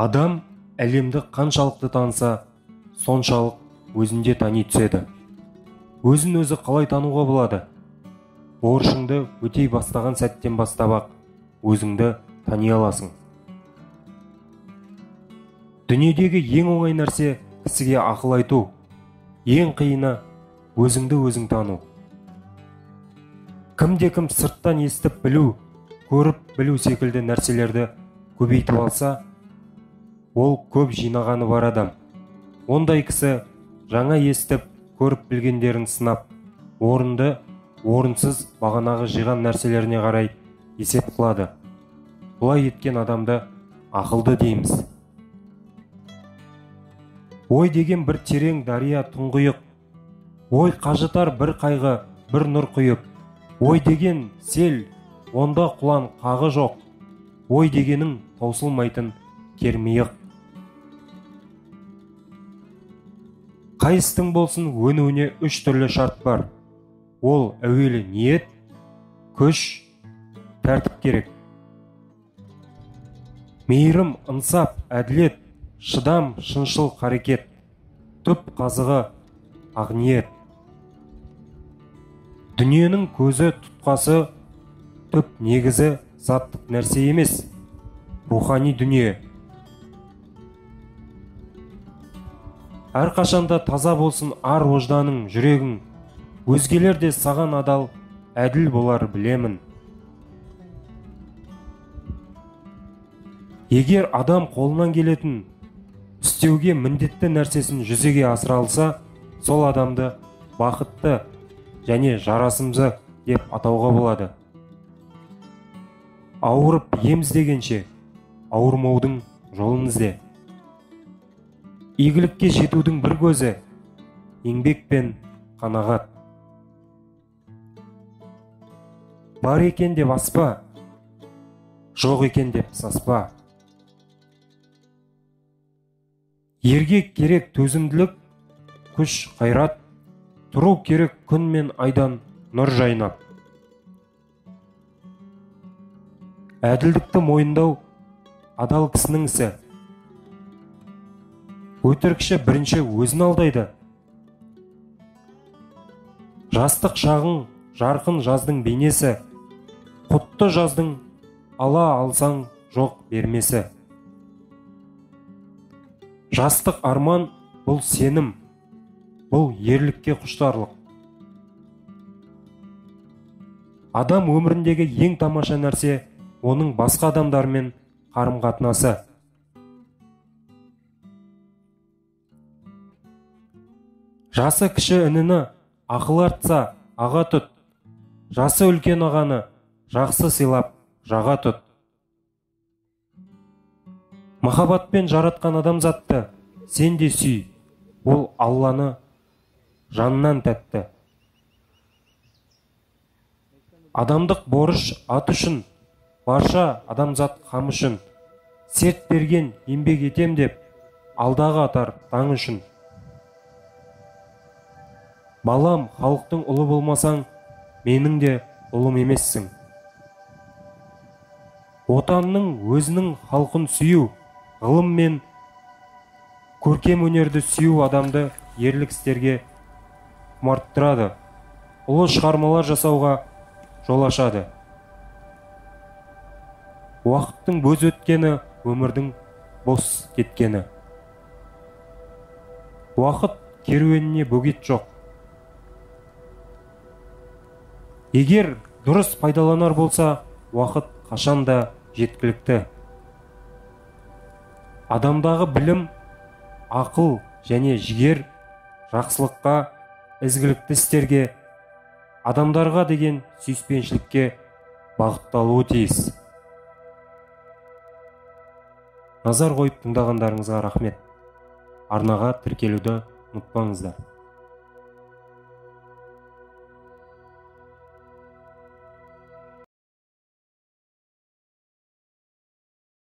Адам әлемді қаншалықты таныса, соншалық өзінде тани түседі. Өзін өзі қалай тануға болады? Борышыңды өтей бастаған сәттен бастап-ақ өзіңді тани аласың. Дүниедегі ең оңай нәрсе кісіге ақыл айту, ең қиыны өзіңді өзің тану. Кім сырттан естіп білу, көріп білу секілді нәрселерді көбейтіп алса, ол көп жинағаны бар адам. Ондай кісі жаңа естіп, көріп білгендерін сынап, орынды, орынсыз бағанағы жиған нәрселеріне қарай есеп қылады. Бұлай еткен адамды ақылды дейміз. Ой деген бір терең дария тұңғиық, ой қажытар бір қайғы, бір нұр құйып. Ой деген сел, онда құлан қағы жоқ, ой дегенің таусылмайтын кермиық. Қайыстың болсын өнуіне үш түрлі шарт бар. Ол әуелі ниет, күш, тәртіп керек. Мейірім, ынсап, әділет, шыдам, шыншыл қарекет, түп қазығы ақ ниет. Дүниенің көзі тұтқасы, түп негізі заттық нәрсе емес, рухани дүние. Әрқашанда таза болсын ар ожданың, жүрегің, өзгелер де саған адал, әділ болар білемін. Егер адам қолынан келетін, істеуге міндетті нәрсесін жүзеге асыра алса, сол адамды бақытты және жарасымды деп атауға болады. Ауырып ем іздегенше, ауырмаудың жолын ізде. Игілікке жетудің бір көзі, еңбек пен қанағат. Бар екен деп аспа, жоқ екен деп саспа. Ерге керек төзімділік, күш, қайрат, тұру керек күн мен айдан нұр жайнап. Әділдікті мойындау адал кісінің ісі. Өтірікші бірінші өзін алдайды. Жастық шағың жарқын жаздың бейнесі, құтты жаздың ала алсаң жоқ бермесі. Жастық арман бұл сенім, бұл ерлікке құштарлық. Адам өміріндегі ең тамаша нәрсе оның басқа адамдармен қарым-қатынасы. Жасы кіші ініні ақыл артса, аға тұт. Жасы үлкен ағаны жақсы сыйлап, жаға тұт. Махаббатпен жаратқан адамзатты сен де сүй, ол Алланы жанынан тәтті. Адамдық борыш ат үшін, барша адамзат қам үшін. Серт берген еңбек етем деп, алдағы атар таң үшін. Балам, халықтың ұлы болмасаң, менің де ұлым емессің. Отанның өзінің халқын сүю, ғылым мен көркем өнерді сүю адамды ерлік істерге құмарттырады, ұлы шығармалар жасауға жол ашады. Уақыттың бөз өткені, өмірдің бос кеткені. Уақыт керуеніне бөгет жоқ. Егер дұрыс пайдаланар болса, уақыт қашанда жеткілікті. Адамдағы білім, ақыл және жігер жақсылыққа, ізгілікті істерге, адамдарға деген сүйіспеншілікке бағытталуы тиіс. Назар қойып тыңдағандарыңызға рахмет. Арнаға тіркелуді ұмытпаңыздар.